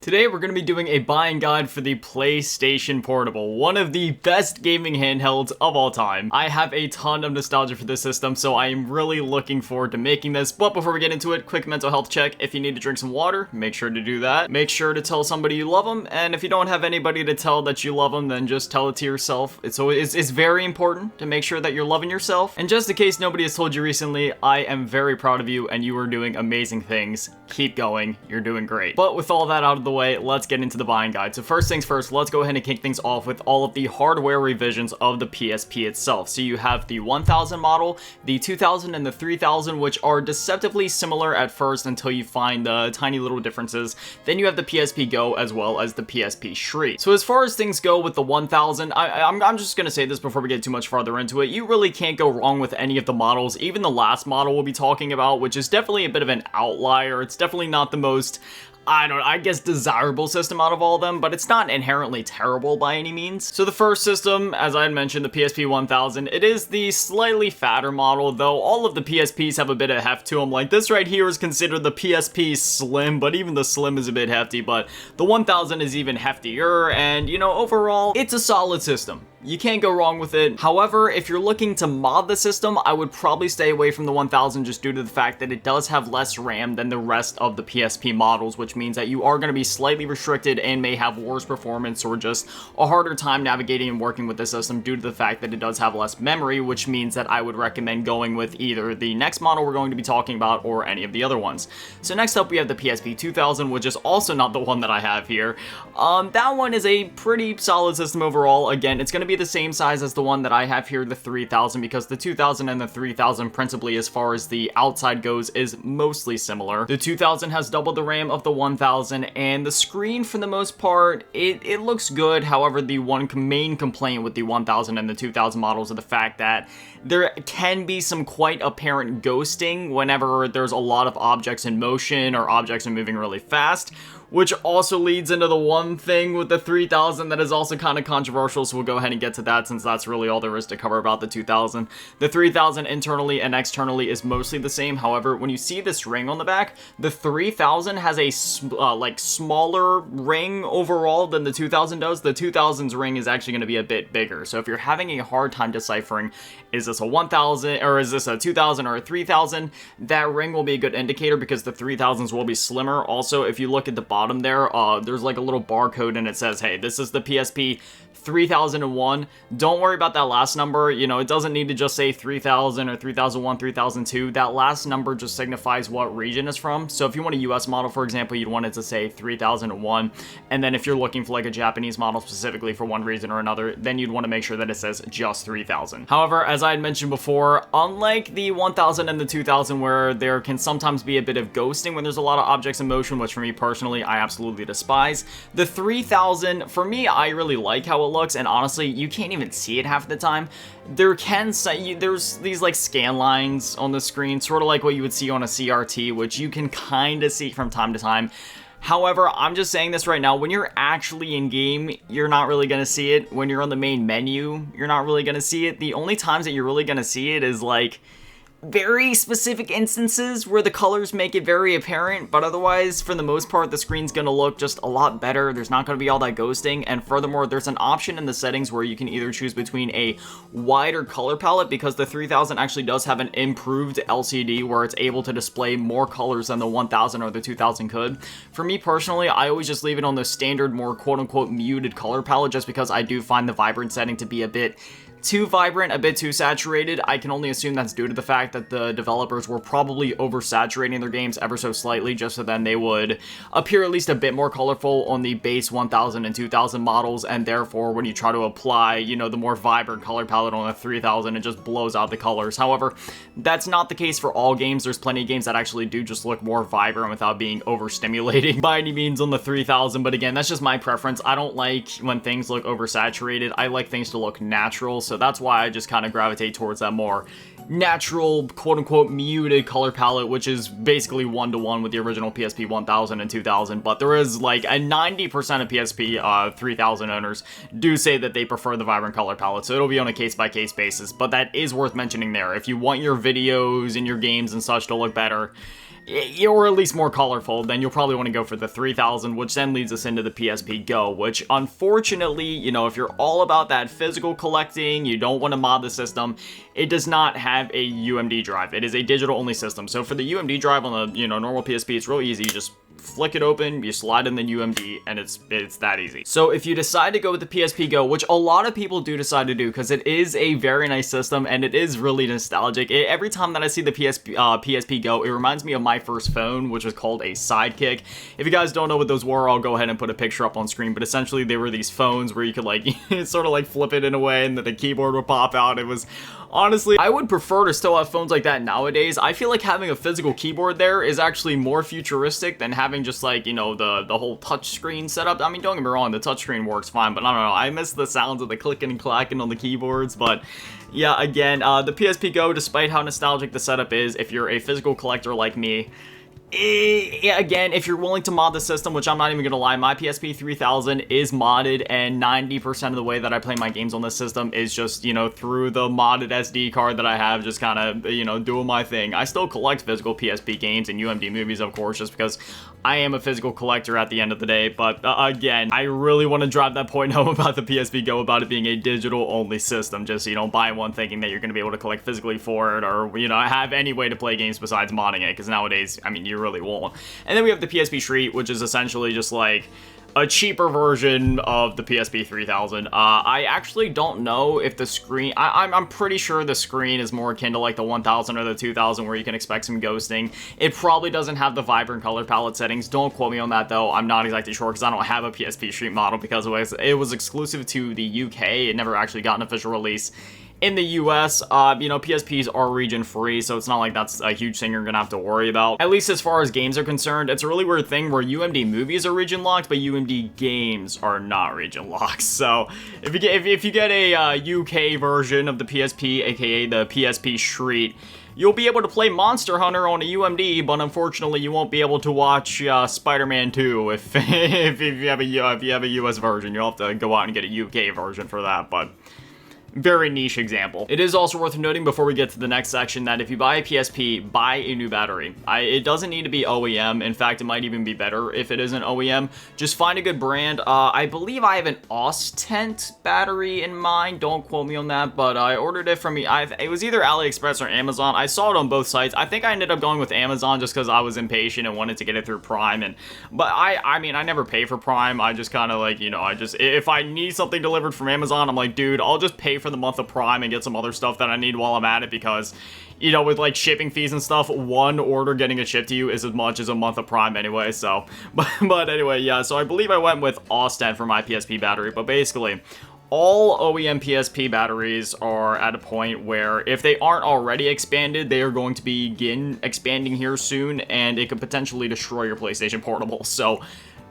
Today we're going to be doing a buying guide for the PlayStation Portable, one of the best gaming handhelds of all time. I have a ton of nostalgia for this system, so I am really looking forward to making this. But before we get into it, quick mental health check. If you need to drink some water, make sure to do that. Make sure to tell somebody you love them, and if you don't have anybody to tell that you love them, then just tell it to yourself. It's very important to make sure that you're loving yourself. And just in case nobody has told you recently, I am very proud of you, and you are doing amazing things. Keep going. You're doing great. But with all that out of the way, let's get into the buying guide. So first things first, let's go ahead and kick things off with all of the hardware revisions of the PSP itself. So you have the 1000 model, the 2000, and the 3000, which are deceptively similar at first until you find the tiny little differences. Then you have the PSP Go as well as the PSP Shriek. So as far as things go with the 1000, I'm just gonna say this before we get too much farther into it. You really can't go wrong with any of the models. Even the last model we'll be talking about, which is definitely a bit of an outlier. It's definitely not the most, I guess desirable system out of all of them, but it's not inherently terrible by any means. So the first system, as I had mentioned, the PSP 1000, it is the slightly fatter model, though all of the PSPs have a bit of heft to them. Like this right here is considered the PSP Slim, but even the Slim is a bit hefty, but the 1000 is even heftier, and you know, overall, it's a solid system. You can't go wrong with it. However, if you're looking to mod the system, I would probably stay away from the 1000 just due to the fact that it does have less RAM than the rest of the PSP models, which means that you are going to be slightly restricted and may have worse performance or just a harder time navigating and working with the system due to the fact that it does have less memory, which means that I would recommend going with either the next model we're going to be talking about or any of the other ones. So next up we have the PSP 2000, which is also not the one that I have here. That one is a pretty solid system overall. Again, it's going to be the same size as the one that I have here, the 3000, because the 2000 and the 3000 principally as far as the outside goes is mostly similar. The 2000 has double the RAM of the 1000, and the screen for the most part, it looks good. However, the one main complaint with the 1000 and the 2000 models is the fact that there can be some quite apparent ghosting whenever there's a lot of objects in motion or objects are moving really fast, which also leads into the one thing with the 3000 that is also kind of controversial, so we'll go ahead and get to that since that's really all there is to cover about the 2000. The 3000 internally and externally is mostly the same. However, when you see this ring on the back, the 3000 has a smaller ring overall than the 2000 does. The 2000's ring is actually going to be a bit bigger, so if you're having a hard time deciphering, is this a 1000 or is this a 2000 or a 3000, that ring will be a good indicator because the 3000s will be slimmer. Also, if you look at the bottom there, there's like a little barcode and it says, hey, this is the PSP 3001. Don't worry about that last number. You know, it doesn't need to just say 3000 or 3001, 3002. That last number just signifies what region it's from. So if you want a US model, for example, you'd want it to say 3001. And then if you're looking for like a Japanese model specifically for one reason or another, then you'd want to make sure that it says just 3000. However, as I had mentioned before, unlike the 1000 and the 2000 where there can sometimes be a bit of ghosting when there's a lot of objects in motion, which for me personally, I absolutely despise, the 3000, for me, I really like how it looks, and honestly, you can't even see it half the time. There's these like scan lines on the screen, sort of like what you would see on a CRT, which you can kind of see from time to time. However, I'm just saying this right now, when you're actually in game, you're not really going to see it. When you're on the main menu, you're not really going to see it. The only times that you're really going to see it is like very specific instances where the colors make it very apparent, but otherwise, for the most part, the screen's gonna look just a lot better. There's not gonna be all that ghosting, and furthermore, there's an option in the settings where you can either choose between a wider color palette, because the 3000 actually does have an improved LCD where it's able to display more colors than the 1000 or the 2000 could. For me personally, I always just leave it on the standard, more quote-unquote muted color palette, just because I do find the vibrant setting to be a bit too vibrant, a bit too saturated. I can only assume that's due to the fact that the developers were probably oversaturating their games ever so slightly just so then they would appear at least a bit more colorful on the base 1000 and 2000 models, and therefore when you try to apply, you know, the more vibrant color palette on the 3000, it just blows out the colors. However, that's not the case for all games. There's plenty of games that actually do just look more vibrant without being overstimulating by any means on the 3000, but again, that's just my preference. I don't like when things look oversaturated. I like things to look natural, so that's why I just kind of gravitate towards that more natural, quote-unquote, muted color palette, which is basically one-to-one with the original PSP 1000 and 2000, but there is like a 90% of PSP 3000 owners do say that they prefer the vibrant color palette, so it'll be on a case-by-case basis, but that is worth mentioning there. If you want your videos and your games and such to look better, or at least more colorful, then you'll probably want to go for the 3000, which then leads us into the PSP Go, which unfortunately, you know, if you're all about that physical collecting, you don't want to mod the system, it does not have a UMD drive. It is a digital only system. So for the UMD drive on the, you know, normal PSP, it's real easy. You just flick it open, you slide in the UMD, and it's that easy. So if you decide to go with the PSP Go, which a lot of people do decide to do because it is a very nice system and it is really nostalgic. Every time that I see the PSP Go, it reminds me of my first phone, which was called a Sidekick. If you guys don't know what those were, I'll go ahead and put a picture up on screen, but essentially they were these phones where you could like sort of like flip it in a way and then the keyboard would pop out. It was honestly, I would prefer to still have phones like that nowadays. I feel like having a physical keyboard there is actually more futuristic than having just like, you know, the whole touchscreen setup. I mean, don't get me wrong, the touchscreen works fine, but I don't know, I miss the sounds of the clicking and clacking on the keyboards. But yeah, again, the PSP Go, despite how nostalgic the setup is, if you're a physical collector like me, again, if you're willing to mod the system, which I'm not even gonna lie, my PSP 3000 is modded, and 90% of the way that I play my games on this system is just, you know, through the modded SD card that I have, just kind of, you know, doing my thing. I still collect physical PSP games and UMD movies, of course, just because I am a physical collector at the end of the day. But again, I really want to drive that point home about the PSP Go, about it being a digital only system. Just, you know, buy one thinking that you're going to be able to collect physically for it, or, you know, have any way to play games besides modding it, because nowadays, I mean, you really won't. And then we have the PSP Street, which is essentially just like a cheaper version of the PSP 3000. I actually don't know if the screen, I'm pretty sure the screen is more akin to like the 1000 or the 2000, where you can expect some ghosting. It probably doesn't have the vibrant color palette settings. Don't quote me on that though. I'm not exactly sure because I don't have a PSP Street model, because it was exclusive to the UK. It never actually got an official release in the US. You know, PSPs are region free, so it's not like that's a huge thing you're gonna have to worry about. At least as far as games are concerned, it's a really weird thing where UMD movies are region locked, but UMD games are not region locked. So if you get a UK version of the PSP, aka the PSP Street, you'll be able to play Monster Hunter on a UMD, but unfortunately you won't be able to watch Spider-Man 2 if you have a US version. You'll have to go out and get a UK version for that, but very niche example. It is also worth noting before we get to the next section that if you buy a PSP, buy a new battery. It doesn't need to be OEM. In fact, it might even be better if it isn't OEM. Just find a good brand. I believe I have an Ostent battery in mind. Don't quote me on that, but I ordered it from it was either AliExpress or Amazon. I saw it on both sites. I think I ended up going with Amazon just because I was impatient and wanted to get it through Prime. But I mean, I never pay for Prime. I just kind of like, you know, if I need something delivered from Amazon, I'm like, dude, I'll just pay for the month of Prime and get some other stuff that I need while I'm at it, because, you know, with like shipping fees and stuff, one order getting it shipped to you is as much as a month of Prime anyway. So but anyway, yeah, so I believe I went with Ostent for my PSP battery. But basically, all OEM PSP batteries are at a point where if they aren't already expanded, they are going to begin expanding here soon, and it could potentially destroy your PlayStation Portable. So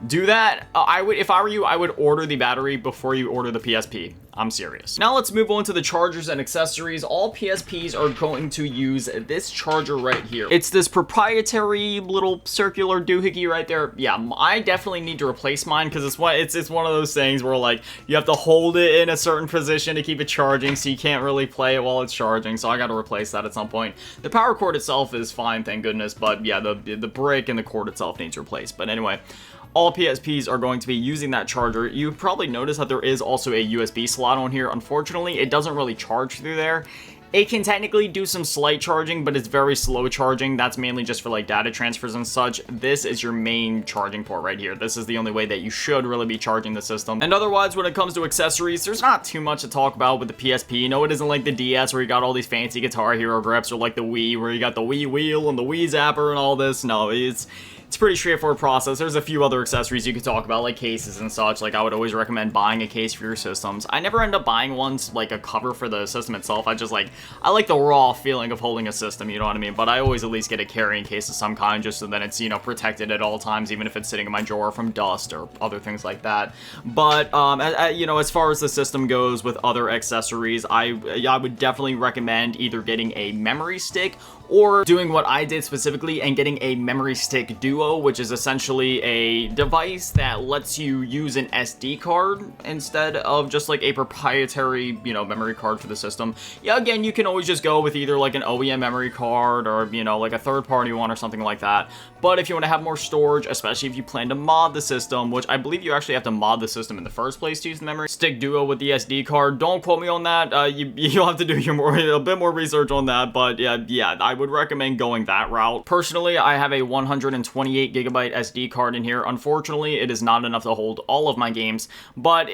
do that. If I were you, I would order the battery before you order the PSP. I'm serious. Now let's move on to the chargers and accessories. All PSPs are going to use this charger right here. It's this proprietary little circular doohickey right there. Yeah, I definitely need to replace mine because it's one of those things where like you have to hold it in a certain position to keep it charging, so you can't really play it while it's charging. So I got to replace that at some point. The power cord itself is fine, thank goodness, but yeah, the brick and the cord itself needs replaced. But anyway, all PSPs are going to be using that charger. You probably noticed that there is also a USB slot on here. Unfortunately, it doesn't really charge through there. It can technically do some slight charging, but it's very slow charging. That's mainly just for like data transfers and such. This is your main charging port right here. This is the only way that you should really be charging the system. And otherwise, when it comes to accessories, there's not too much to talk about with the PSP. You know, it isn't like the DS where you got all these fancy Guitar Hero grips, or like the Wii where you got the Wii wheel and the Wii zapper and all this. No, it's a pretty straightforward process. There's a few other accessories you could talk about, like cases and such. Like, I would always recommend buying a case for your systems. I never end up buying ones, like a cover for the system itself. I like the raw feeling of holding a system, you know what I mean? But I always at least get a carrying case of some kind, just so that it's, you know, protected at all times, even if it's sitting in my drawer from dust or other things like that. But, you know, as far as the system goes with other accessories, I would definitely recommend either getting a memory stick or doing what I did specifically and getting a memory stick duo, which is essentially a device that lets you use an SD card instead of just like a proprietary, you know, memory card for the system. Yeah, again, you can always just go with either like an OEM memory card or, you know, like a third-party one or something like that. But if you want to have more storage, especially if you plan to mod the system, which I believe you actually have to mod the system in the first place to use the memory stick duo with the SD card. Don't quote me on that. You'll have to do a bit more research on that. But yeah, I would recommend going that route. Personally, I have a 128 gigabyte SD card in here. Unfortunately, it is not enough to hold all of my games, but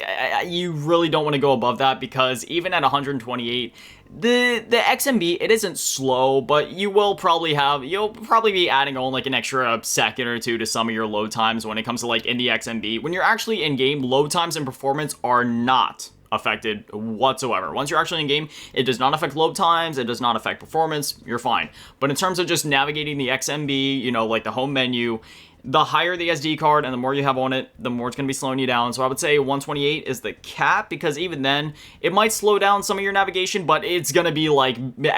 you really don't want to go above that, because even at 128, the XMB, it isn't slow, but you'll probably be adding on like an extra second or two to some of your load times when it comes to like in the XMB. When you're actually in game, load times and performance are not affected whatsoever. Once you're actually in game, it does not affect load times, it does not affect performance, you're fine. But in terms of just navigating the XMB, you know, like the home menu, the higher the SD card and the more you have on it, the more it's going to be slowing you down. So I would say 128 is the cap, because even then, it might slow down some of your navigation, but it's going to be like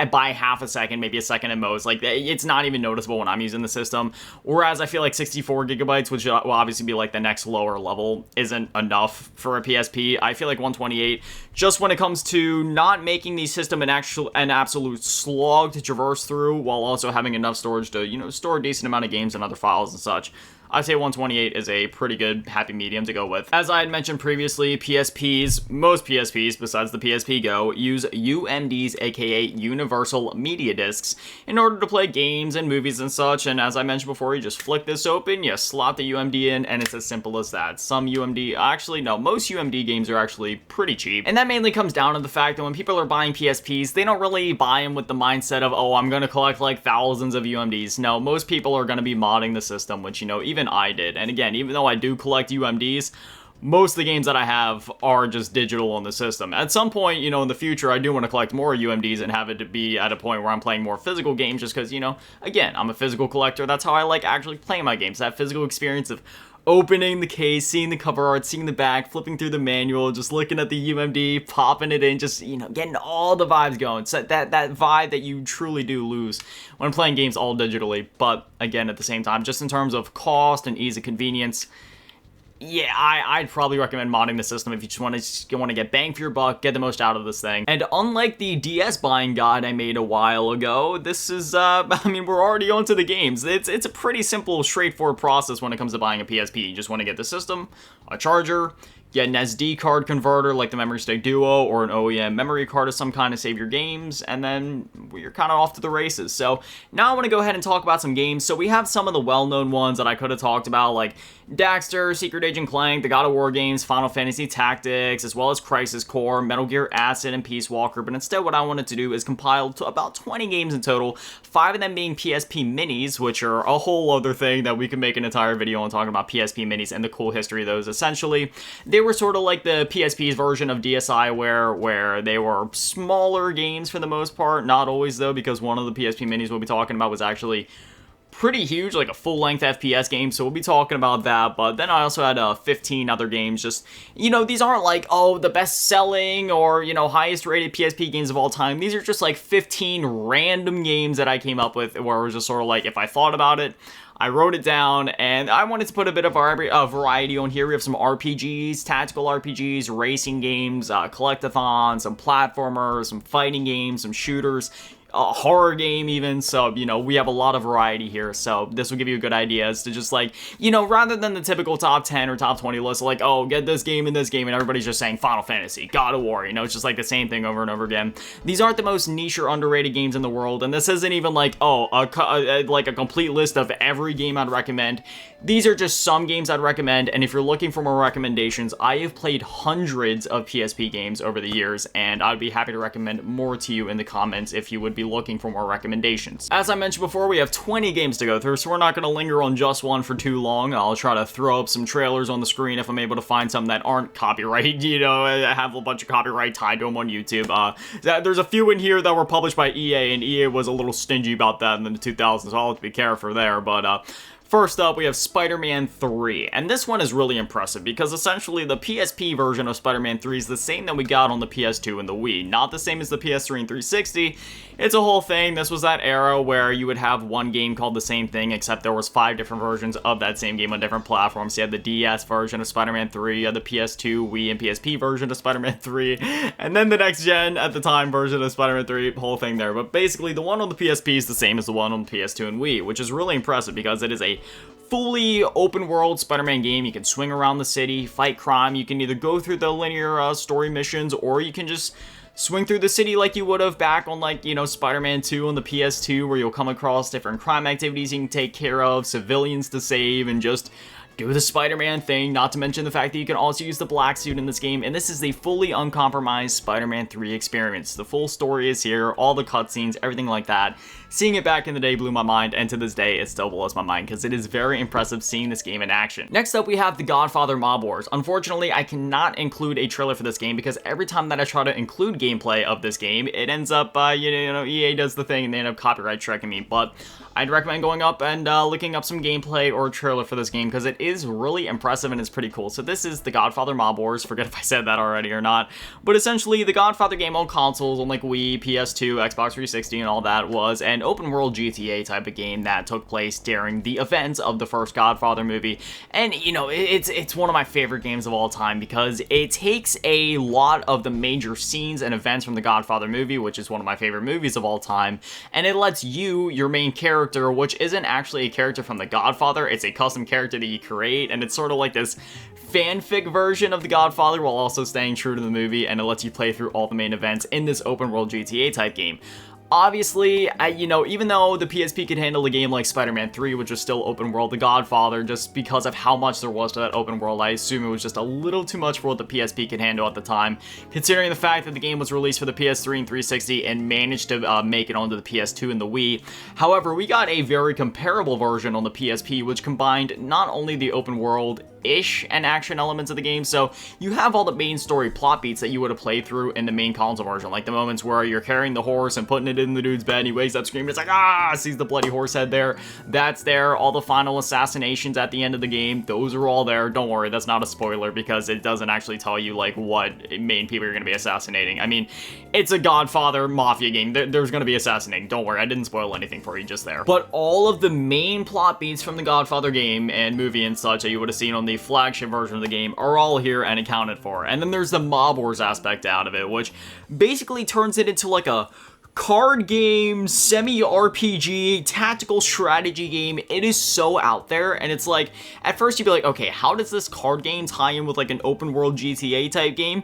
by half a second, maybe a second at most. Like, it's not even noticeable when I'm using the system. Whereas I feel like 64 gigabytes, which will obviously be like the next lower level, isn't enough for a PSP. I feel like 128, just when it comes to not making the system an absolute slog to traverse through, while also having enough storage to, you know, store a decent amount of games and other files and such. I'd say 128 is a pretty good happy medium to go with. As I had mentioned previously, most PSPs besides the PSP Go, use UMDs, aka Universal Media Discs, in order to play games and movies and such. And as I mentioned before, you just flick this open, you slot the UMD in, and it's as simple as that. Most UMD games are actually pretty cheap. And that mainly comes down to the fact that when people are buying PSPs, they don't really buy them with the mindset of, oh, I'm gonna collect like thousands of UMDs. No, most people are gonna be modding the system, which, you know, even I did. And again, even though I do collect UMDs, most of the games that I have are just digital on the system. At some point, you know, in the future, I do want to collect more UMDs and have it to be at a point where I'm playing more physical games, just because, you know, again, I'm a physical collector. That's how I like actually playing my games. That physical experience of opening the case, seeing the cover art, seeing the back, flipping through the manual, just looking at the UMD, popping it in, just, you know, getting all the vibes going. So that vibe that you truly do lose when playing games all digitally. But again, at the same time, just in terms of cost and ease of convenience, yeah, I'd probably recommend modding the system if you just want to get bang for your buck, get the most out of this thing. And unlike the DS buying guide I made a while ago, this is, I mean, we're already onto the games. It's a pretty simple, straightforward process when it comes to buying a PSP. You just want to get the system, a charger, get an SD card converter like the Memory Stick Duo, or an OEM memory card of some kind to save your games, and then you're kind of off to the races. So now I want to go ahead and talk about some games. So we have some of the well-known ones that I could have talked about, like Daxter, Secret Agent Clank, the God of War games, Final Fantasy Tactics, as well as Crisis Core, Metal Gear Acid, and Peace Walker. But instead, what I wanted to do is compile to about 20 games in total, 5 of them being PSP Minis, which are a whole other thing that we could make an entire video on talking about PSP Minis and the cool history of those. Essentially, they were sort of like the PSP's version of DSiWare, where they were smaller games for the most part. Not always, though, because one of the PSP Minis we'll be talking about was actually pretty huge, like a full-length FPS game, so we'll be talking about that. But then I also had 15 other games. Just, you know, these aren't like, oh, the best-selling or, you know, highest-rated PSP games of all time. These are just like 15 random games that I came up with, where it was just sort of like, if I thought about it, I wrote it down, and I wanted to put a bit of variety on here. We have some RPGs, tactical RPGs, racing games, collectathons, some platformers, some fighting games, some shooters, a horror game even. So, you know, we have a lot of variety here, so this will give you a good idea as to just like, you know, rather than the typical top 10 or top 20 list, like, oh, get this game and this game, and everybody's just saying Final Fantasy, God of War, you know, it's just like the same thing over and over again. These aren't the most niche or underrated games in the world, and this isn't even like, oh, like a complete list of every game I'd recommend. These are just some games I'd recommend, and if you're looking for more recommendations, I have played hundreds of PSP games over the years, and I'd be happy to recommend more to you in the comments if you would be looking for more recommendations. As I mentioned before, we have 20 games to go through, so we're not going to linger on just one for too long. I'll try to throw up some trailers on the screen if I'm able to find some that aren't copyright, you know, I have a bunch of copyright tied to them on YouTube. There's a few in here that were published by EA, and EA was a little stingy about that in the 2000s, so I'll have to be careful there, but First up, we have Spider-Man 3, and this one is really impressive because essentially the PSP version of Spider-Man 3 is the same that we got on the PS2 and the Wii. Not the same as the PS3 and 360. It's a whole thing. This was that era where you would have one game called the same thing, except there was 5 different versions of that same game on different platforms. You had the DS version of Spider-Man 3, you had the PS2, Wii, and PSP version of Spider-Man 3, and then the next gen at the time version of Spider-Man 3, whole thing there. But basically, the one on the PSP is the same as the one on the PS2 and Wii, which is really impressive because it is a fully open world Spider-Man game. You can swing around the city, fight crime. You can either go through the linear story missions, or you can just swing through the city like you would have back on, like, you know, Spider-Man 2 on the PS2, where you'll come across different crime activities you can take care of, civilians to save, and just do the Spider-Man thing, not to mention the fact that you can also use the black suit in this game, and this is the fully uncompromised Spider-Man 3 experience. The full story is here, all the cutscenes, everything like that. Seeing it back in the day blew my mind, and to this day, it still blows my mind, because it is very impressive seeing this game in action. Next up, we have The Godfather Mob Wars. Unfortunately, I cannot include a trailer for this game, because every time that I try to include gameplay of this game, it ends up, you know, EA does the thing, and they end up copyright striking me, but I'd recommend going up and looking up some gameplay or a trailer for this game, because it is really impressive and it's pretty cool. So this is The Godfather Mob Wars, forget if I said that already or not, but essentially the Godfather game on consoles, on like Wii, PS2, Xbox 360, and all that, was an open world GTA type of game that took place during the events of the first Godfather movie. And you know, it's one of my favorite games of all time because it takes a lot of the major scenes and events from the Godfather movie, which is one of my favorite movies of all time, and it lets you, your main character, which isn't actually a character from the Godfather, it's a custom character that you create, and it's sort of like this fanfic version of the Godfather while also staying true to the movie, and it lets you play through all the main events in this open world GTA type game. Obviously, you know, even though the PSP could handle a game like Spider-Man 3, which was still open world, The Godfather, just because of how much there was to that open world, I assume it was just a little too much for what the PSP could handle at the time, considering the fact that the game was released for the PS3 and 360 and managed to make it onto the PS2 and the Wii. However, we got a very comparable version on the PSP, which combined not only the open world-ish and action elements of the game, so you have all the main story plot beats that you would have played through in the main console version, like the moments where you're carrying the horse and putting it in the dude's bed, and he wakes up screaming, it's like, ah, sees the bloody horse head there, that's there, all the final assassinations at the end of the game, those are all there. Don't worry, that's not a spoiler, because it doesn't actually tell you, like, what main people you're going to be assassinating. I mean, it's a Godfather Mafia game, there's going to be assassinating, don't worry, I didn't spoil anything for you just there. But all of the main plot beats from the Godfather game and movie and such that you would have seen on the flagship version of the game are all here and accounted for. And then there's the Mob Wars aspect out of it, which basically turns it into like a card game, semi-RPG, tactical strategy game. It is so out there, and it's like, at first you'd be like, okay, how does this card game tie in with like an open world GTA type game?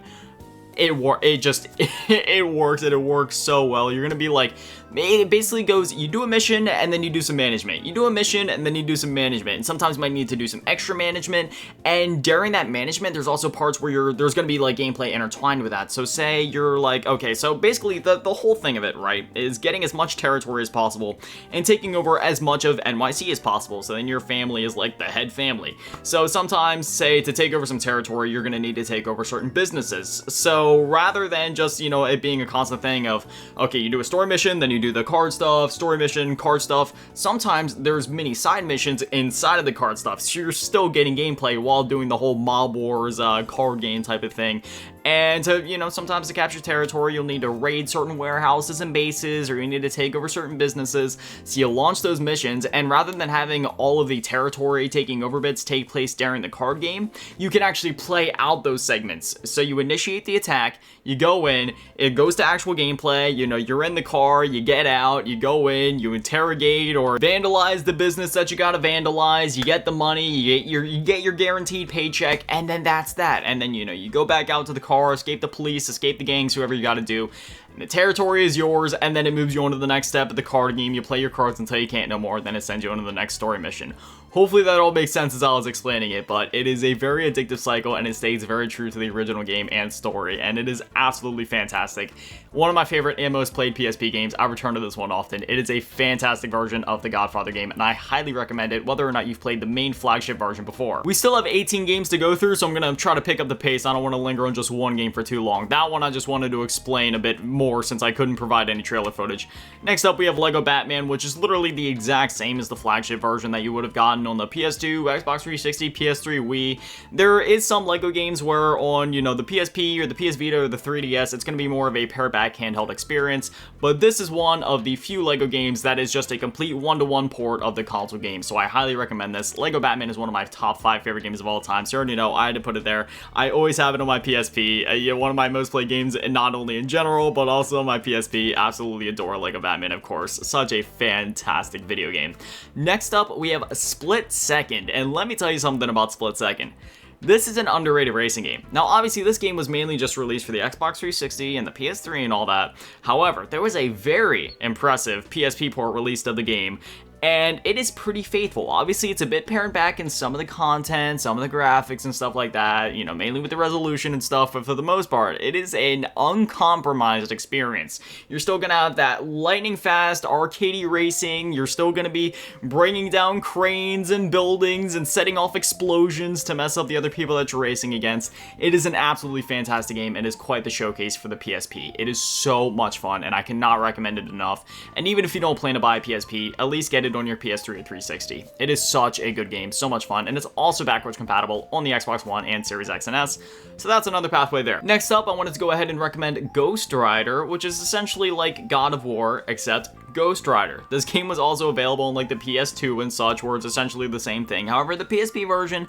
It works, and it works so well. You're gonna be like, it basically goes, you do a mission and then you do some management. You do a mission and then you do some management. And sometimes you might need to do some extra management. And during that management, there's also parts where there's going to be like gameplay intertwined with that. So say you're like, okay, so basically the whole thing of it, right, is getting as much territory as possible and taking over as much of NYC as possible. So then your family is like the head family. So sometimes, say, to take over some territory, you're going to need to take over certain businesses. So rather than just, you know, it being a constant thing of, okay, you do a story mission, then you do the card stuff, story mission, card stuff. Sometimes there's mini side missions inside of the card stuff, so you're still getting gameplay while doing the whole Mob Wars card game type of thing. And to, you know, sometimes to capture territory, you'll need to raid certain warehouses and bases, or you need to take over certain businesses. So you launch those missions, and rather than having all of the territory taking over bits take place during the card game, you can actually play out those segments. So you initiate the attack, you go in, it goes to actual gameplay, you know, you're in the car, you get out, you go in, you interrogate or vandalize the business that you gotta vandalize, you get the money, you get your guaranteed paycheck, and then that's that. And then, you know, you go back out to the car, escape the police, escape the gangs, whoever you gotta do. And the territory is yours, and then it moves you on to the next step of the card game. You play your cards until you can't no more, then it sends you on to the next story mission. Hopefully that all makes sense as I was explaining it, but it is a very addictive cycle, and it stays very true to the original game and story, and it is absolutely fantastic. One of my favorite and most played PSP games. I return to this one often. It is a fantastic version of the Godfather game, and I highly recommend it, whether or not you've played the main flagship version before. We still have 18 games to go through, so I'm going to try to pick up the pace. I don't want to linger on just one game for too long. That one I just wanted to explain a bit more since I couldn't provide any trailer footage. Next up, we have Lego Batman, which is literally the exact same as the flagship version that you would have gotten. gotten on the PS2, Xbox 360, PS3, Wii. There is some LEGO games where on, you know, the PSP or the PS Vita or the 3DS, it's going to be more of a pared-back handheld experience, but this is one of the few LEGO games that is just a complete one-to-one port of the console game, so I highly recommend this. LEGO Batman is one of my top 5 favorite games of all time, so you already know I had to put it there. I always have it on my PSP, one of my most played games, and not only in general, but also on my PSP. Absolutely adore LEGO Batman, of course. Such a fantastic video game. Next up, we have Split Second, and let me tell you something about Split Second. This is an underrated racing game. Now, obviously, this game was mainly just released for the Xbox 360 and the PS3 and all that. However, there was a very impressive PSP port released of the game, and it is pretty faithful. Obviously, it's a bit pared back in some of the content, some of the graphics and stuff like that, you know, mainly with the resolution and stuff, but for the most part, it is an uncompromised experience. You're still gonna have that lightning fast, arcadey racing, you're still gonna be bringing down cranes and buildings and setting off explosions to mess up the other people that you're racing against. It is an absolutely fantastic game and is quite the showcase for the PSP. It is so much fun, and I cannot recommend it enough. And even if you don't plan to buy a PSP, at least get it on your PS3 or 360. It is such a good game, so much fun, and it's also backwards compatible on the Xbox One and Series X and S, so that's another pathway there. Next up, I wanted to go ahead and recommend Ghost Rider, which is essentially like God of War, except Ghost Rider. This game was also available on like the PS2 and such, where it's essentially the same thing. However, the PSP version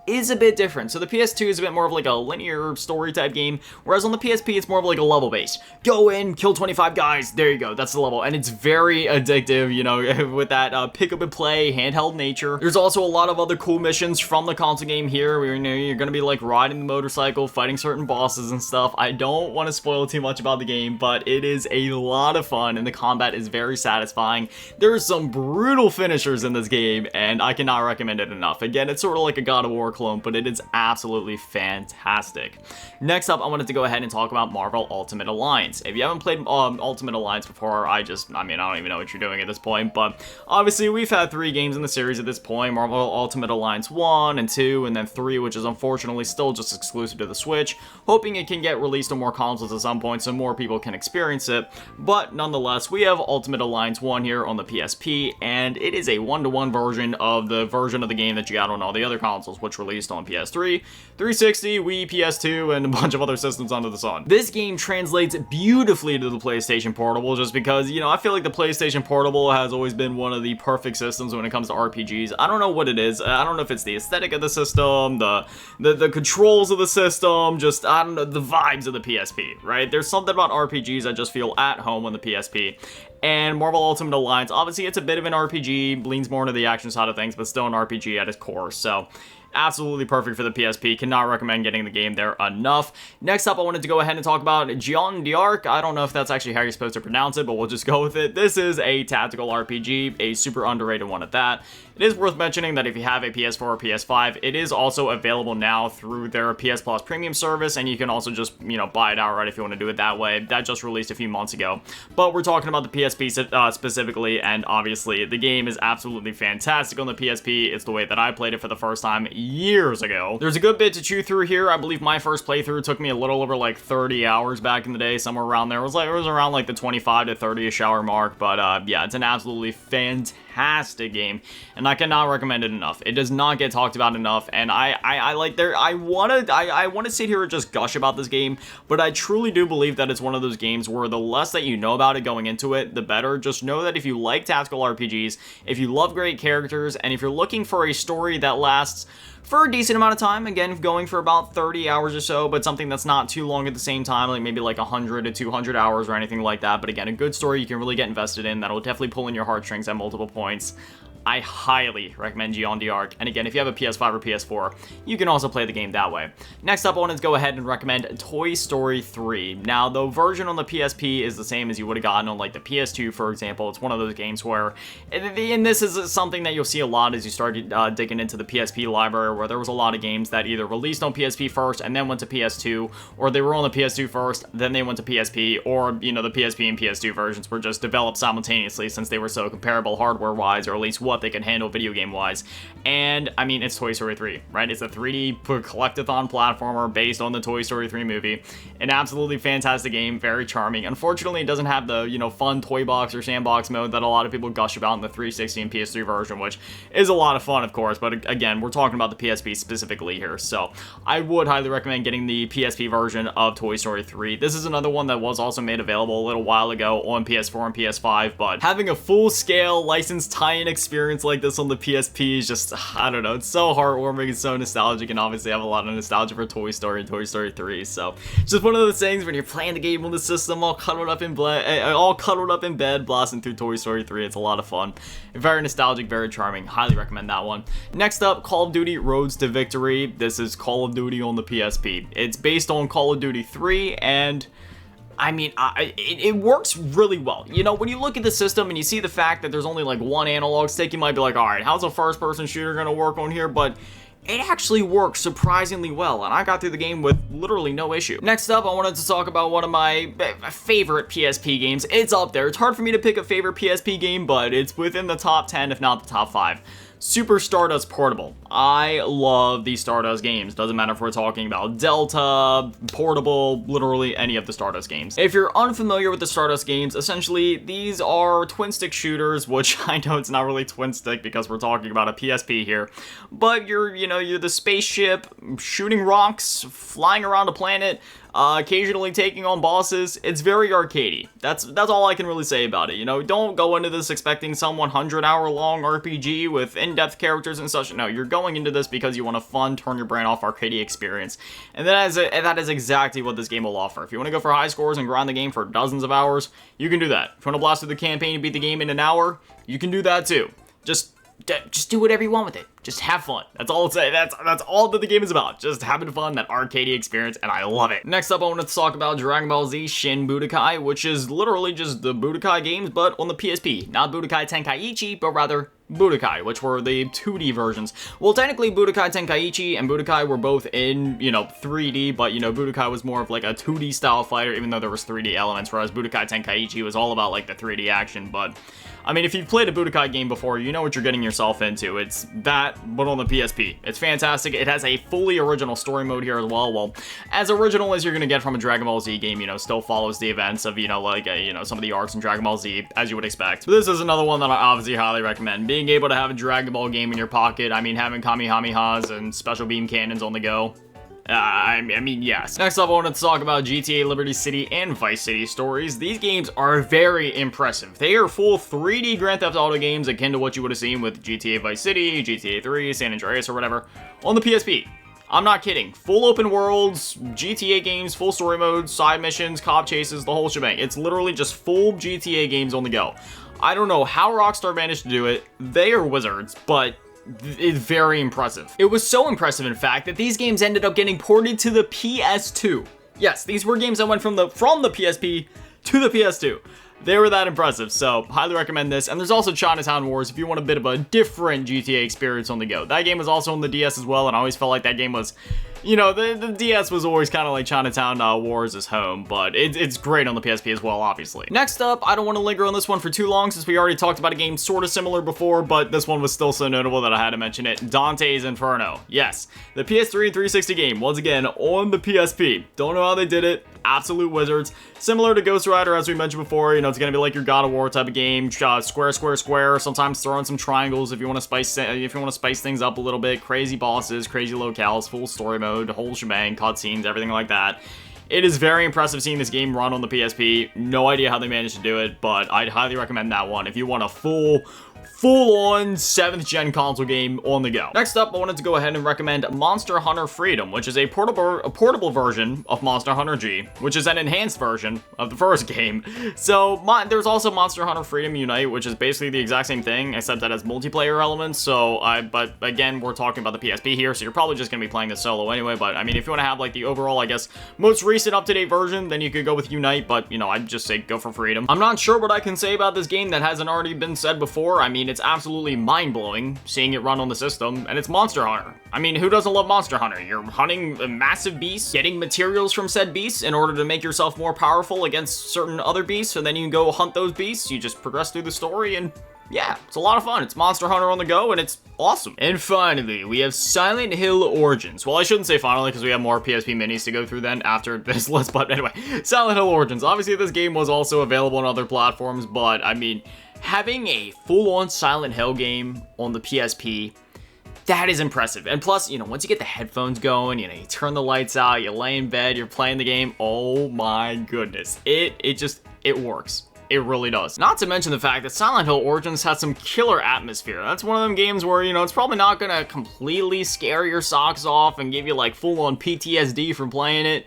is a bit different. So the PS2 is a bit more of like a linear story type game, whereas on the PSP it's more of like a level based. Go in, kill 25 guys, there you go, that's the level, and it's very addictive, you know, with that pick up and play handheld nature. There's also a lot of other cool missions from the console game here, where, you know, you're gonna be like riding the motorcycle, fighting certain bosses and stuff. I don't want to spoil too much about the game, but it is a lot of fun, and the combat is very satisfying. There's some brutal finishers in this game, and I cannot recommend it enough. Again, it's sort of like a God of War clone, but it is absolutely fantastic. Next up, I wanted to go ahead and talk about Marvel Ultimate Alliance. If you haven't played Ultimate Alliance before, I mean, I don't even know what you're doing at this point, but obviously we've had 3 games in the series at this point, Marvel Ultimate Alliance 1 and 2, and then 3, which is unfortunately still just exclusive to the Switch, hoping it can get released on more consoles at some point so more people can experience it, but nonetheless, we have Ultimate Alliance 1 here on the PSP, and it is a one-to-one version of the game that you got on all the other consoles, which released on PS3, 360, Wii, PS2, and a bunch of other systems under the sun. This game translates beautifully to the PlayStation Portable just because, you know, I feel like the PlayStation Portable has always been one of the perfect systems when it comes to RPGs. I don't know what it is. I don't know if it's the aesthetic of the system, the controls of the system, just, I don't know, the vibes of the PSP, right? There's something about RPGs I just feel at home on the PSP. And Marvel Ultimate Alliance, obviously it's a bit of an RPG, leans more into the action side of things, but still an RPG at its core, so absolutely perfect for the PSP. Cannot recommend getting the game there enough. Next up, I wanted to go ahead and talk about Jean d'Arc. I don't know if that's actually how you're supposed to pronounce it, but we'll just go with it. This is a tactical RPG, a super underrated one at that. It is worth mentioning that if you have a PS4 or PS5, it is also available now through their PS Plus premium service, and you can also just, you know, buy it outright if you want to do it that way. That just released a few months ago. But we're talking about the PSP specifically, and obviously the game is absolutely fantastic on the PSP. It's the way that I played it for the first time years ago. There's a good bit to chew through here. I believe my first playthrough took me a little over like 30 hours back in the day, somewhere around there. It was around like the 25 to 30-ish hour mark, but yeah, it's an absolutely fantastic game, and I cannot recommend it enough. It does not get talked about enough, and I want to sit here and just gush about this game, but I truly do believe that it's one of those games where the less that you know about it going into it, the better. Just know that if you like tactical RPGs, if you love great characters, and if you're looking for a story that lasts for a decent amount of time, again, going for about 30 hours or so, but something that's not too long at the same time, like maybe like 100 to 200 hours or anything like that, but again, a good story you can really get invested in, that'll definitely pull in your heartstrings at multiple points. I highly recommend Jean d'Arc, and again, if you have a PS5 or PS4, you can also play the game that way. Next up, I wanted to go ahead and recommend Toy Story 3. Now, the version on the PSP is the same as you would have gotten on like the PS2, for example. It's one of those games where, and this is something that you'll see a lot as you start digging into the PSP library, where there was a lot of games that either released on PSP first and then went to PS2, or they were on the PS2 first, then they went to PSP, or, you know, the PSP and PS2 versions were just developed simultaneously since they were so comparable hardware-wise, or at least what they can handle video game wise. And I mean, it's Toy Story 3, right? It's a 3D collectathon platformer based on the Toy Story 3 movie. An absolutely fantastic game, very charming. Unfortunately, it doesn't have the, you know, fun toy box or sandbox mode that a lot of people gush about in the 360 and PS3 version, which is a lot of fun, of course. But again, we're talking about the PSP specifically here. So I would highly recommend getting the PSP version of Toy Story 3. This is another one that was also made available a little while ago on PS4 and PS5, but having a full-scale licensed tie-in experience like this on the PSP is just, I don't know, it's so heartwarming, it's so nostalgic, and obviously I have a lot of nostalgia for Toy Story and Toy Story 3, so it's just one of those things when you're playing the game on the system, all cuddled up in bed, blasting through Toy Story 3. It's a lot of fun. Very nostalgic, very charming. Highly recommend that one. Next up, Call of Duty Roads to Victory. This is Call of Duty on the PSP. It's based on Call of Duty 3, and I mean, it works really well. You know, when you look at the system and you see the fact that there's only like one analog stick, you might be like, all right, how's a first-person shooter gonna work on here? But it actually works surprisingly well, and I got through the game with literally no issue. Next up, I wanted to talk about one of my favorite PSP games. It's up there. It's hard for me to pick a favorite PSP game, but it's within the top 10, if not the top 5. Super Stardust Portable. I love these Stardust games. Doesn't matter if we're talking about Delta, Portable, literally any of the Stardust games. If you're unfamiliar with the Stardust games, essentially these are twin stick shooters, which I know it's not really twin stick because we're talking about a PSP here, but you're the spaceship shooting rocks, flying around a planet, occasionally taking on bosses. It's very arcadey. That's all I can really say about it. You know, don't go into this expecting some 100-hour long RPG with in-depth characters and such. No, you're going into this because you want a fun, turn your brain off arcadey experience. And that is exactly what this game will offer. If you want to go for high scores and grind the game for dozens of hours, you can do that. If you want to blast through the campaign and beat the game in an hour, you can do that too. Just do whatever you want with it. Just have fun. That's all I'll say. That's all that the game is about. Just having fun, that arcadey experience, and I love it. Next up, I wanted to talk about Dragon Ball Z Shin Budokai, which is literally just the Budokai games, but on the PSP. Not Budokai Tenkaichi, but rather Budokai, which were the 2D versions. Well, technically, Budokai Tenkaichi and Budokai were both in, 3D, but, Budokai was more of like a 2D style fighter, even though there was 3D elements, whereas Budokai Tenkaichi was all about, like, the 3D action, but I mean, if you've played a Budokai game before, you know what you're getting yourself into. It's that, but on the PSP. It's fantastic. It has a fully original story mode here as well. Well, as original as you're going to get from a Dragon Ball Z game, still follows the events of, some of the arcs in Dragon Ball Z, as you would expect. But this is another one that I obviously highly recommend. Being able to have a Dragon Ball game in your pocket, I mean, having Kamehamehas and special beam cannons on the go. I mean, yes. Next up, I wanted to talk about GTA Liberty City and Vice City Stories. These games are very impressive. They are full 3D Grand Theft Auto games akin to what you would have seen with GTA Vice City, GTA 3, San Andreas, or whatever, on the PSP. I'm not kidding. Full open worlds, GTA games, full story modes, side missions, cop chases, the whole shebang. It's literally just full GTA games on the go. I don't know how Rockstar managed to do it. They are wizards, but it's very impressive. It was so impressive, in fact, that these games ended up getting ported to the PS2. Yes, these were games that went from the PSP to the PS2. They were that impressive, so highly recommend this. And there's also Chinatown Wars if you want a bit of a different GTA experience on the go. That game was also on the DS as well, and I always felt like that game was, the DS was always kind of like Chinatown Wars' home, but it's great on the PSP as well, obviously. Next up, I don't want to linger on this one for too long since we already talked about a game sort of similar before, but this one was still so notable that I had to mention it. Dante's Inferno. Yes, the PS3 and 360 game, once again, on the PSP. Don't know how they did it. Absolute wizards. Similar to Ghost Rider, as we mentioned before, it's gonna be like your God of War type of game, square, square, square. Sometimes throw in some triangles if you want to spice things up a little bit. Crazy bosses, crazy locales, full story mode, whole shebang, cutscenes, everything like that. It is very impressive seeing this game run on the PSP. No idea how they managed to do it, but I'd highly recommend that one if you want a full-on 7th gen console game on the go. Next up, I wanted to go ahead and recommend Monster Hunter Freedom, which is a portable version of Monster Hunter G, which is an enhanced version of the first game. So there's also Monster Hunter Freedom Unite, which is basically the exact same thing, except that has multiplayer elements. But again, we're talking about the PSP here, so you're probably just gonna be playing this solo anyway. But I mean, if you want to have like the overall, I guess, most recent up-to-date version, then you could go with Unite. But I'd just say go for Freedom. I'm not sure what I can say about this game that hasn't already been said before. I mean, it's absolutely mind-blowing seeing it run on the system, and it's Monster Hunter. I mean, who doesn't love Monster Hunter? You're hunting massive beasts, getting materials from said beasts in order to make yourself more powerful against certain other beasts, and then you can go hunt those beasts. You just progress through the story, and yeah, it's a lot of fun. It's Monster Hunter on the go, and it's awesome. And finally, we have Silent Hill Origins. Well, I shouldn't say finally, because we have more PSP Minis to go through then after this list, but anyway, Silent Hill Origins. Obviously, this game was also available on other platforms, but I mean, having a full-on Silent Hill game on the PSP, that is impressive. And plus, you know, once you get the headphones going, you know, you turn the lights out, you lay in bed, you're playing the game, oh my goodness. It works. It really does. Not to mention the fact that Silent Hill Origins has some killer atmosphere. That's one of them games where, you know, it's probably not gonna completely scare your socks off and give you like full-on PTSD from playing it.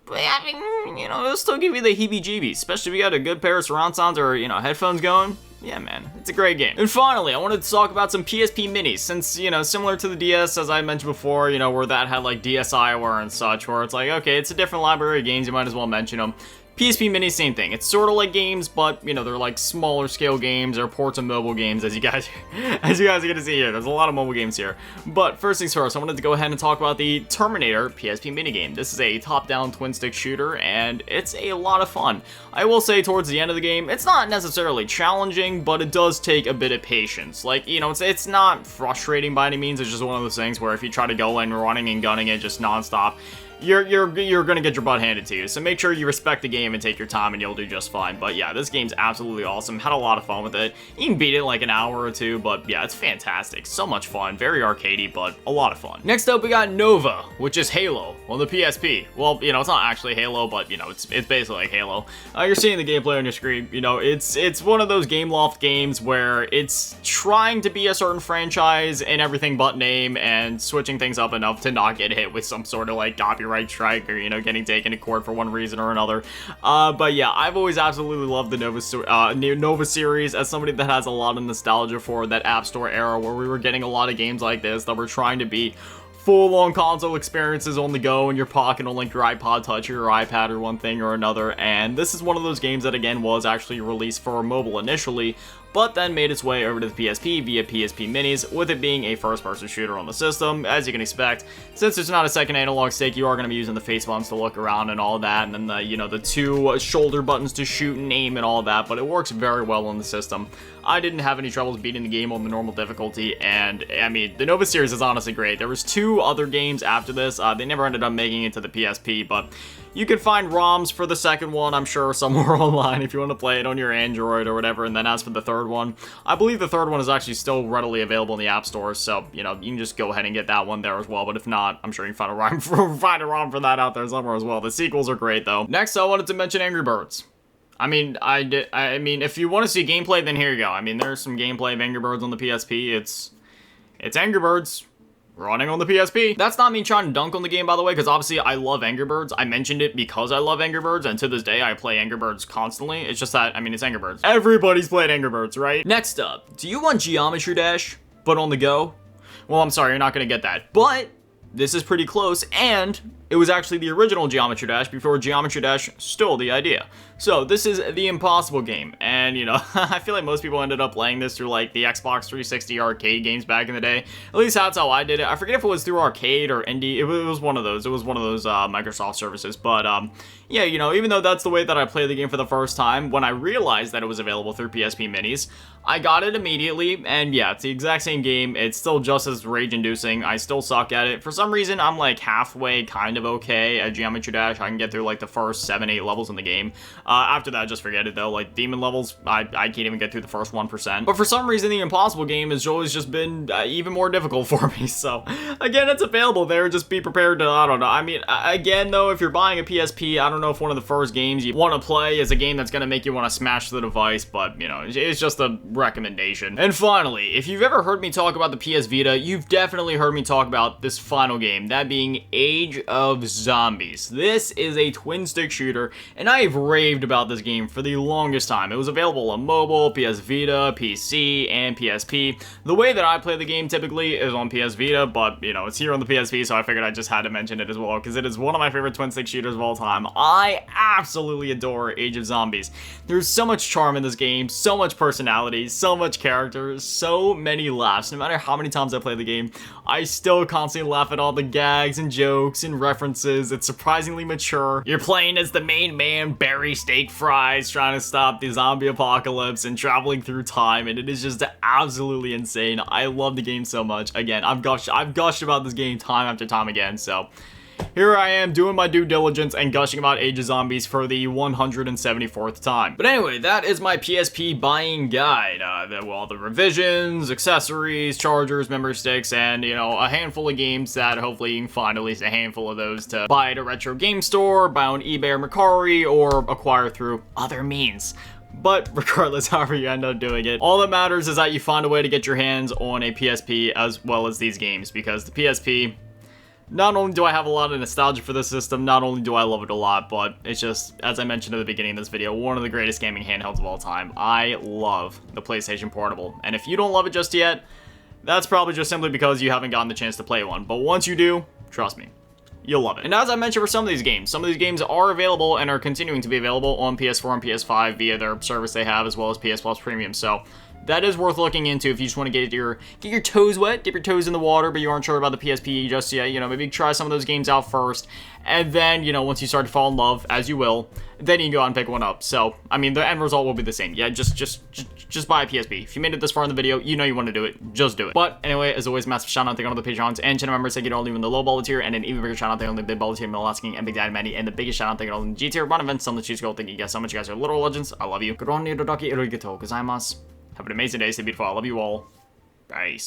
But I mean, you know, it'll still give you the heebie-jeebies, especially if you got a good pair of surround sounds or, you know, headphones going. Yeah, man, it's a great game. And finally, I wanted to talk about some PSP Minis, since, you know, similar to the DS, as I mentioned before, you know, where that had, like, DSiWare and such, where it's like, okay, it's a different library of games, you might as well mention them. PSP Minis, same thing. It's sort of like games, but, you know, they're like smaller scale games or ports of mobile games, as you guys are gonna see here. There's a lot of mobile games here. But first things first, I wanted to go ahead and talk about the Terminator PSP minigame. This is a top-down twin-stick shooter, and it's a lot of fun. I will say towards the end of the game, it's not necessarily challenging, but it does take a bit of patience. Like, you know, it's not frustrating by any means. It's just one of those things where if you try to go in running and gunning it just nonstop, you're gonna get your butt handed to you. So make sure you respect the game and take your time and you'll do just fine. But yeah, this game's absolutely awesome. Had a lot of fun with it. You can beat it in like an hour or two, but yeah, it's fantastic. So much fun. Very arcadey, but a lot of fun. Next up, we got Nova, which is Halo on the PSP. Well, you know, it's not actually Halo, but you know, it's basically like Halo. You're seeing the gameplay on your screen. You know, it's one of those Gameloft games where it's trying to be a certain franchise in everything but name and switching things up enough to not get hit with some sort of like copyright strike or, you know, getting taken to court for one reason or another. But yeah, I've always absolutely loved the Nova series as somebody that has a lot of nostalgia for that App Store era where we were getting a lot of games like this that were trying to be full-on console experiences on the go in your pocket on like your iPod Touch or your iPad or one thing or another, and this is one of those games that again was actually released for mobile initially, but then made its way over to the PSP via PSP Minis, with it being a first-person shooter on the system, as you can expect. Since there's not a second analog stick, you are going to be using the face buttons to look around and all that, and then the, you know, the two shoulder buttons to shoot and aim and all that, but it works very well on the system. I didn't have any troubles beating the game on the normal difficulty, and I mean, the Nova series is honestly great. There was 2 other games after this. They never ended up making it to the PSP, but you can find ROMs for the second one, I'm sure, somewhere online if you want to play it on your Android or whatever. And then as for the third one, I believe the third one is actually still readily available in the App Store, so, you know, you can just go ahead and get that one there as well. But if not, I'm sure you can find a ROM for that out there somewhere as well. The sequels are great, though. Next, I wanted to mention Angry Birds. I mean, if you want to see gameplay, then here you go. I mean, there's some gameplay of Angry Birds on the PSP. It's Angry Birds running on the PSP. That's not me trying to dunk on the game, by the way, because obviously I love Angry Birds. I mentioned it because I love Angry Birds, and to this day I play Angry Birds constantly. It's just that, I mean, it's Angry Birds. Everybody's played Angry Birds, right? Next up, do you want Geometry Dash, but on the go? Well, I'm sorry, you're not gonna get that, but this is pretty close, and it was actually the original Geometry Dash before Geometry Dash stole the idea. So this is the Impossible game, and you know, I feel like most people ended up playing this through like the Xbox 360 arcade games back in the day. At least that's how I did it. I forget if it was through arcade or indie. It was one of those. It was one of those Microsoft services. But yeah, you know, even though that's the way that I played the game for the first time, when I realized that it was available through PSP Minis, I got it immediately, and yeah, it's the exact same game. It's still just as rage-inducing. I still suck at it. For some reason, I'm like halfway kind of okay at Geometry Dash. I can get through like the first 7-8 levels in the game. After that, just forget it though. Like demon levels, I can't even get through the first 1%. But for some reason, the Impossible game has always just been even more difficult for me. So again, it's available there. Just be prepared to, I don't know. I mean, again though, if you're buying a PSP, I don't know if one of the first games you want to play is a game that's going to make you want to smash the device, but you know, it's just a recommendation. And finally, if you've ever heard me talk about the PS Vita, you've definitely heard me talk about this final game, that being Age of Zombies. This is a twin stick shooter, and I have raved about this game for the longest time. It was available on mobile, PS Vita, PC, and PSP. The way that I play the game typically is on PS Vita, but you know, it's here on the PSP, so I figured I just had to mention it as well, because it is one of my favorite twin stick shooters of all time. I absolutely adore Age of Zombies. There's so much charm in this game, so much personality, so much character, so many laughs. No matter how many times I play the game, I still constantly laugh at all the gags and jokes and references references. It's surprisingly mature. You're playing as the main man, Barry Steak Fries, trying to stop the zombie apocalypse and traveling through time, and it is just absolutely insane. I love the game so much. Again, I've gushed about this game time after time again, so here I am doing my due diligence and gushing about Age of Zombies for the 174th time. But anyway, that is my PSP buying guide. All the revisions, accessories, chargers, memory sticks, and, you know, a handful of games that hopefully you can find at least a handful of those to buy at a retro game store, buy on eBay or Mercari, or acquire through other means. But regardless, however you end up doing it, all that matters is that you find a way to get your hands on a PSP as well as these games, because the PSP, not only do I have a lot of nostalgia for this system, not only do I love it a lot, but it's just, as I mentioned at the beginning of this video, one of the greatest gaming handhelds of all time. I love the PlayStation Portable, and if you don't love it just yet, that's probably just simply because you haven't gotten the chance to play one. But once you do, trust me, you'll love it. And as I mentioned for some of these games are available and are continuing to be available on PS4 and PS5 via their service they have, as well as PS Plus Premium. So that is worth looking into if you just want to get your toes wet, dip your toes in the water, but you aren't sure about the PSP just yet. You know, maybe try some of those games out first, and then, you know, once you start to fall in love, as you will, then you can go out and pick one up. So, I mean, the end result will be the same. Yeah, just buy a PSP. If you made it this far in the video, you know you want to do it. Just do it. But anyway, as always, massive shout out to all the Patreons and channel members. Thank you to all of you in the low ball tier, and an even bigger shout out to all the big ball tier, Mil Asking, and Big Daddy Manny, and the biggest shout out to all in the G tier, run events, some of the cheese gold. Thank you guys so much. You guys are literal legends. I love you. Have an amazing day. Stay beautiful. I love you all. Peace.